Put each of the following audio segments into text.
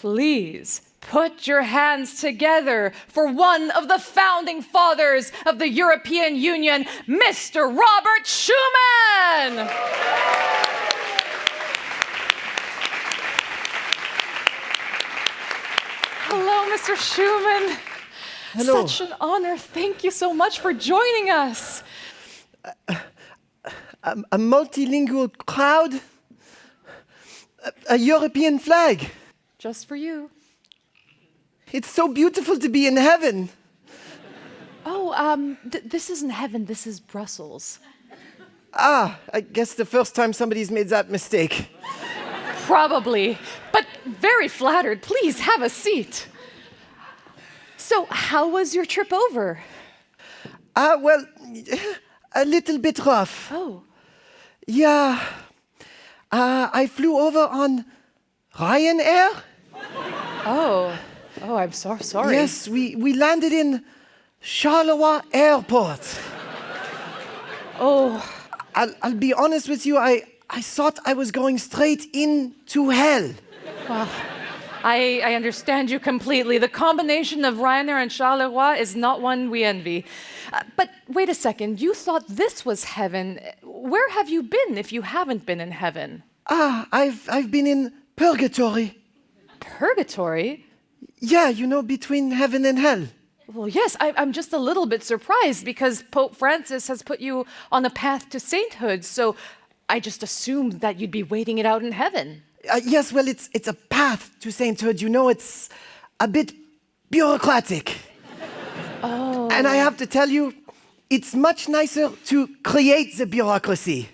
Please put your hands together for one of the founding fathers of the European Union, Mr. Robert Schuman! Hello, Mr. Schuman. Hello. Such an honor. Thank you so much for joining us. A multilingual crowd, a European flag. Just for you. It's so beautiful to be in heaven. Oh, this isn't heaven, this is Brussels. I guess the first time somebody's made that mistake. Probably, but very flattered. Please have a seat. So, how was your trip over? Well, a little bit rough. Oh. Yeah. I flew over on Ryanair. Oh, I'm so sorry. Yes, we landed in Charleroi Airport. Oh. I'll be honest with you, I thought I was going straight into hell. Well, I understand you completely. The combination of Ryanair and Charleroi is not one we envy. But wait a second, you thought this was heaven. Where have you been if you haven't been in heaven? I've been in purgatory. Purgatory? Yeah, you know, between heaven and hell. Well, yes, I'm just a little bit surprised because Pope Francis has put you on a path to sainthood, so I just assumed that you'd be waiting it out in heaven. Yes, well, it's a path to sainthood. You know, it's a bit bureaucratic. Oh. And I have to tell you, it's much nicer to create the bureaucracy,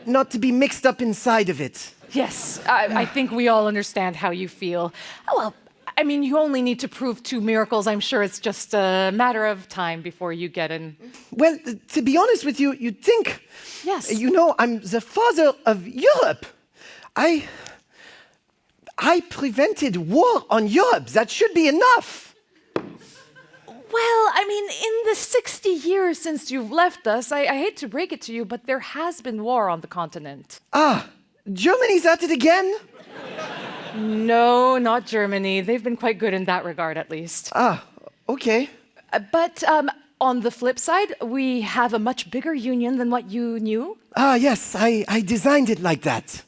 not to be mixed up inside of it. Yes, I think we all understand how you feel. Oh, well, I mean, you only need to prove 2 miracles. I'm sure it's just a matter of time before you get in. Well, to be honest with you, you'd think, Yes. you know, I'm the father of Europe. I prevented war on Europe. That should be enough. Well, I mean, in the 60 years since you've left us, I hate to break it to you, but there has been war on the continent. Germany's at it again? No, not Germany. They've been quite good in that regard, at least. Okay. But on the flip side, we have a much bigger union than what you knew. Yes, I designed it like that.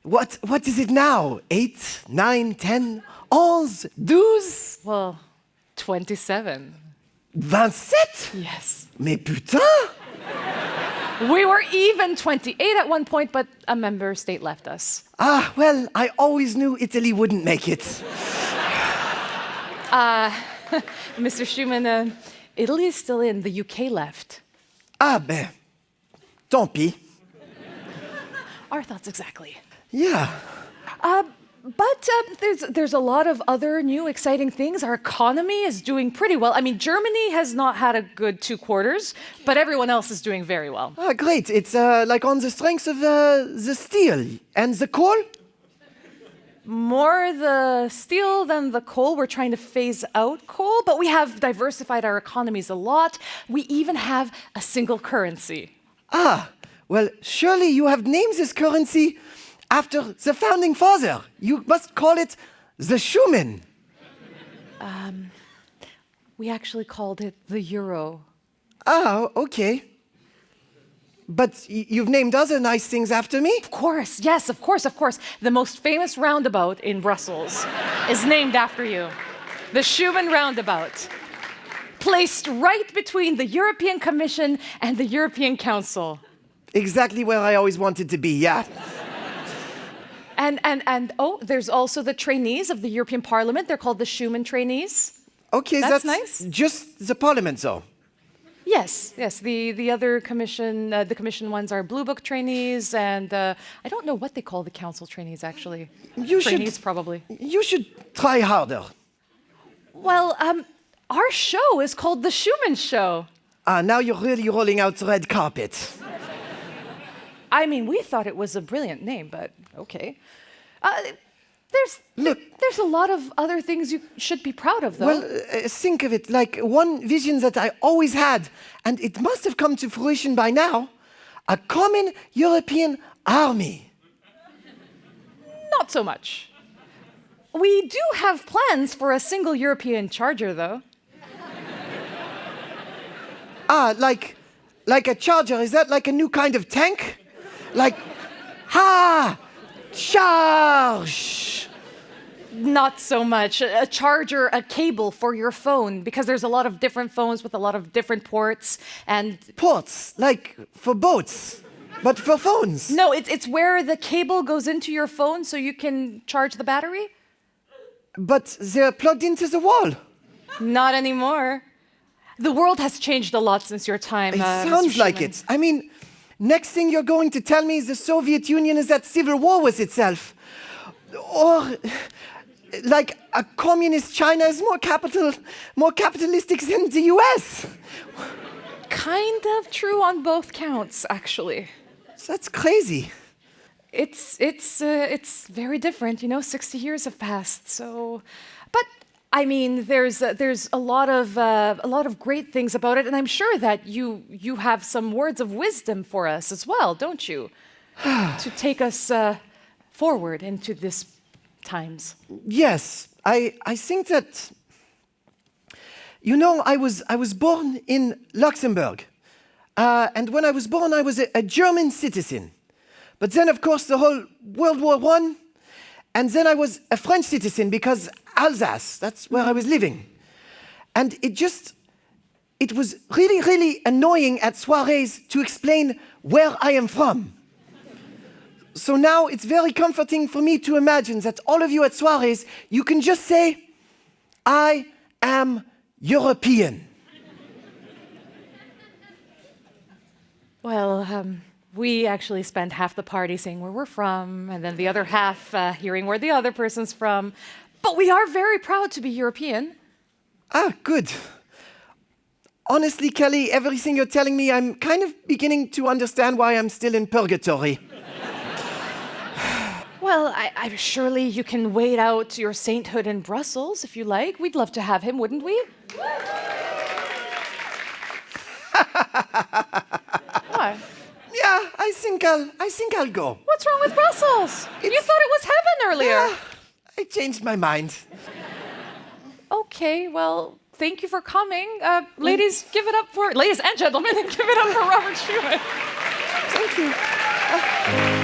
What is it now? 8, 9, 10, 11, 12? Well, 27. 27? Yes. Mais putain! We were even 28 at one point, but a member state left us. Well, I always knew Italy wouldn't make it. Mr. Schuman, Italy is still in. The UK left. Ben, tant pis. Our thoughts exactly. Yeah. But there's a lot of other new exciting things. Our economy is doing pretty well. I mean, Germany has not had a good 2 quarters, but everyone else is doing very well. Great. It's like on the strength of the steel and the coal? More the steel than the coal. We're trying to phase out coal, but we have diversified our economies a lot. We even have a single currency. Well, surely you have named this currency after the founding father. You must call it the Schuman. We actually called it the euro. Okay. But you've named other nice things after me? Of course, yes, of course. The most famous roundabout in Brussels is named after you. The Schuman roundabout, placed right between the European Commission and the European Council. Exactly where I always wanted to be, yeah. And there's also the trainees of the European Parliament. They're called the Schuman trainees. Okay, That's nice. Just the Parliament, though. Yes. The other commission, the commission ones are Blue Book trainees, and I don't know what they call the council trainees, actually. Trainees, probably. You should try harder. Well, our show is called the Schuman Show. Now you're really rolling out the red carpet. I mean, we thought it was a brilliant name, but okay. There's a lot of other things you should be proud of, though. Well, think of it like one vision that I always had, and it must have come to fruition by now, a common European army. Not so much. We do have plans for a single European charger, though. Ah, like a charger. Is that like a new kind of tank? Like, charge. Not so much. A charger, a cable for your phone, because there's a lot of different phones with a lot of different ports and... Ports, like for boats, but for phones. No, it's where the cable goes into your phone so you can charge the battery. But they're plugged into the wall. Not anymore. The world has changed a lot since your time, It Mr. sounds like Schuman. it. I mean, next thing you're going to tell me is the Soviet Union is at civil war with itself. Or like a communist China is more capitalistic than the US. Kind of true on both counts, actually. That's crazy. It's very different, 60 years have passed, so... But, I mean, there's a lot of great things about it, and I'm sure that you have some words of wisdom for us as well, don't you? To take us forward into this times. Yes, I think that... I was born in Luxembourg. And when I was born, I was a German citizen. But then, of course, the whole World War I, and then I was a French citizen because Alsace, that's where I was living. And it was really, really annoying at soirees to explain where I am from. So now it's very comforting for me to imagine that all of you at soirees, you can just say, I am European. Well, we actually spend half the party saying where we're from, and then the other half hearing where the other person's from. But we are very proud to be European. Ah, good. Honestly, Kelly, everything you're telling me, I'm kind of beginning to understand why I'm still in purgatory. Well, surely you can wait out your sainthood in Brussels if you like. We'd love to have him, wouldn't we? What? Yeah, I think I'll go. What's wrong with Brussels? You thought it was heaven earlier. Yeah, I changed my mind. Okay, well, thank you for coming. Ladies and gentlemen, give it up for Robert Schuman. Thank you.